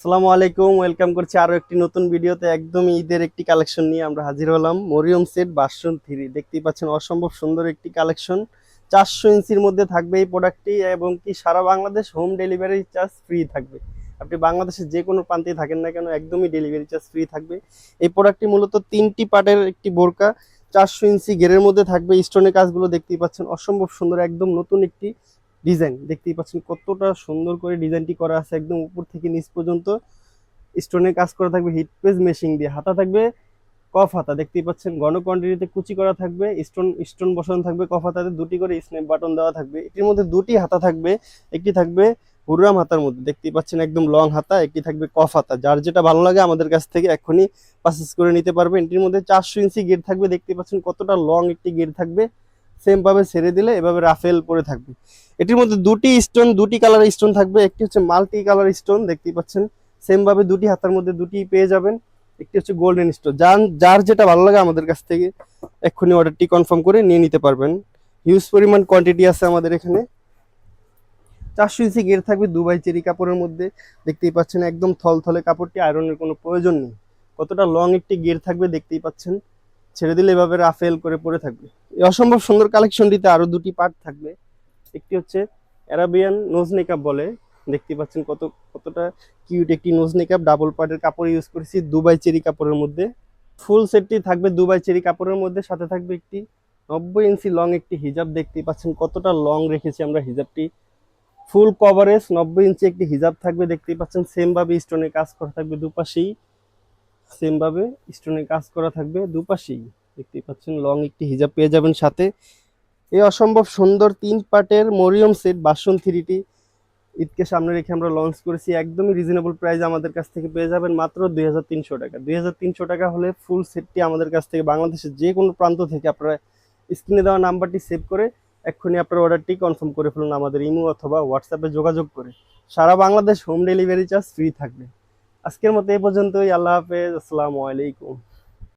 আসসালামু আলাইকুম, ওয়েলকাম করছি আরো একটি নতুন ভিডিওতে। একদম ঈদের একটি কালেকশন নিয়ে আমরা হাজির হলাম। মরিয়ম সেট ভার্সন 3 দেখতেই পাচ্ছেন, অসম্ভব সুন্দর একটি কালেকশন। 400 ইঞ্চির মধ্যে থাকবে এই প্রোডাক্টটি, এবং কি সারা Bangladesh home delivery charge free থাকবে। আপনি বাংলাদেশের যে কোনো প্রান্তে থাকেন না কেন, একদমই ডেলিভারি চার্জ ফ্রি থাকবে। এই প্রোডাক্টটি মূলত 3টি পার্টের একটি বোরকা। 400 ইঞ্চি ঘেরের মধ্যে থাকবে। স্টোনের কাজগুলো দেখতেই পাচ্ছেন, অসম্ভব সুন্দর, একদম নতুন একটি ডিজাইন। দেখতেই পাচ্ছেন কতটা সুন্দর করে ডিজাইনটি করা আছে, একদম উপর থেকে নিচ পর্যন্ত স্টোনের কাজ করা থাকবে। হিট পেজ মেশিং দিয়ে হাতা থাকবে, কফ হাতা দেখতেই পাচ্ছেন, ঘন কোয়ান্টিটিতে কুচি করা থাকবে। স্টোন স্টোন বসানো থাকবে কফ হাতাতে, দুটি করে স্ন্যাপ বাটন দেওয়া থাকবে। এটির মধ্যে দুটি হাতা থাকবে, একটি থাকবে হুররাম হাতার মধ্যে দেখতেই পাচ্ছেন একদম লং হাতা, একটি থাকবে কফ হাতা। যার যেটা ভালো লাগে আমাদের কাছ থেকে এখনই পারচেজ করে নিতে পারবেন। এটির মধ্যে 400 ইঞ্চি গেট থাকবে, দেখতে পাচ্ছেন কতটা লং একটি গেট থাকবে। সেম ভাবে ছেড়ে দিলে এভাবে রাফেল পরে থাকবে। এটির মধ্যে দুটি কালার স্টোন থাকবে, একটি হচ্ছে মাল্টি কালার স্টোন দেখতেই পাচ্ছেন। সেম ভাবে দুটি হাতার মধ্যে দুটি পেয়ে যাবেন। একটি হচ্ছে গোল্ডেন স্টোন। যার যেটা ভালো লাগে আমাদের কাছ থেকে এক্ষুনি অর্ডারটি কনফার্ম করে নিয়ে নিতে পারবেন। হিউজ পরিমাণ কোয়ান্টিটি আছে আমাদের এখানে। 400 ইঞ্চি গের থাকবে দুবাই চেরি কাপড়ের মধ্যে, দেখতেই পাচ্ছেন একদম থলথলে কাপড়টি, আয়রনের কোনো প্রয়োজন নেই। কতটা লং একটি গের থাকবে দেখতেই পাচ্ছেন, ছেড়ে দিলে এভাবে রাফেল করে পরে থাকবে। এই অসম্ভব সুন্দর কালেকশনটিতে আরো দুটি পার্ট থাকবে। একটি হচ্ছে অ্যারাবিয়ান নোজ মেকআপ বলে, দেখতে পাচ্ছেন কতটা কিউট একটি নোজ মেকআপ। ডাবল পার্টের কাপড় ইউজ করেছি দুবাই চেরি কাপড়ের মধ্যে। ফুল সেটটি থাকবে দুবাই চেরি কাপড়ের মধ্যে, সাথে থাকবে একটি 90 ইঞ্চি লং একটি হিজাব। দেখতেই পাচ্ছেন কতটা লং রেখেছি আমরা হিজাবটি। ফুল কভারেজ 90 ইঞ্চি একটি হিজাব থাকবে, দেখতেই পাচ্ছেন সেম ভাবে স্টোনের কাজ করা থাকবে দুপাশেই। সেম ভাবে স্টোনের কাজ করা থাকবে দুপাশেই, দেখতেই পাচ্ছেন লং একটি হিজাব পেয়ে যাবেন সাথে। এই অসম্ভব সুন্দর 3 পার্টের মরিয়ম সেট ভার্সন 3টি ঈদকে সামনে রেখে আমরা লঞ্চ করেছি। একদমই রিজনেবল প্রাইস আমাদের কাছ থেকে পেয়ে যাবেন মাত্র 2300 টাকা। 2300 টাকা হলে ফুল সেটটি আমাদের কাছ থেকে বাংলাদেশের যে কোনো প্রান্ত থেকে আপনারা স্ক্রিনে দেওয়া নাম্বারটি সেভ করে এক্ষুনি আপনার অর্ডারটি কনফার্ম করে ফেলুন আমাদের ইমো অথবা হোয়াটসঅ্যাপে যোগাযোগ করে। সারা Bangladesh home delivery charge free থাকবে। আজকের মতো এই পর্যন্তই। আল্লাহ হাফেজ, আসসালামু আলাইকুম।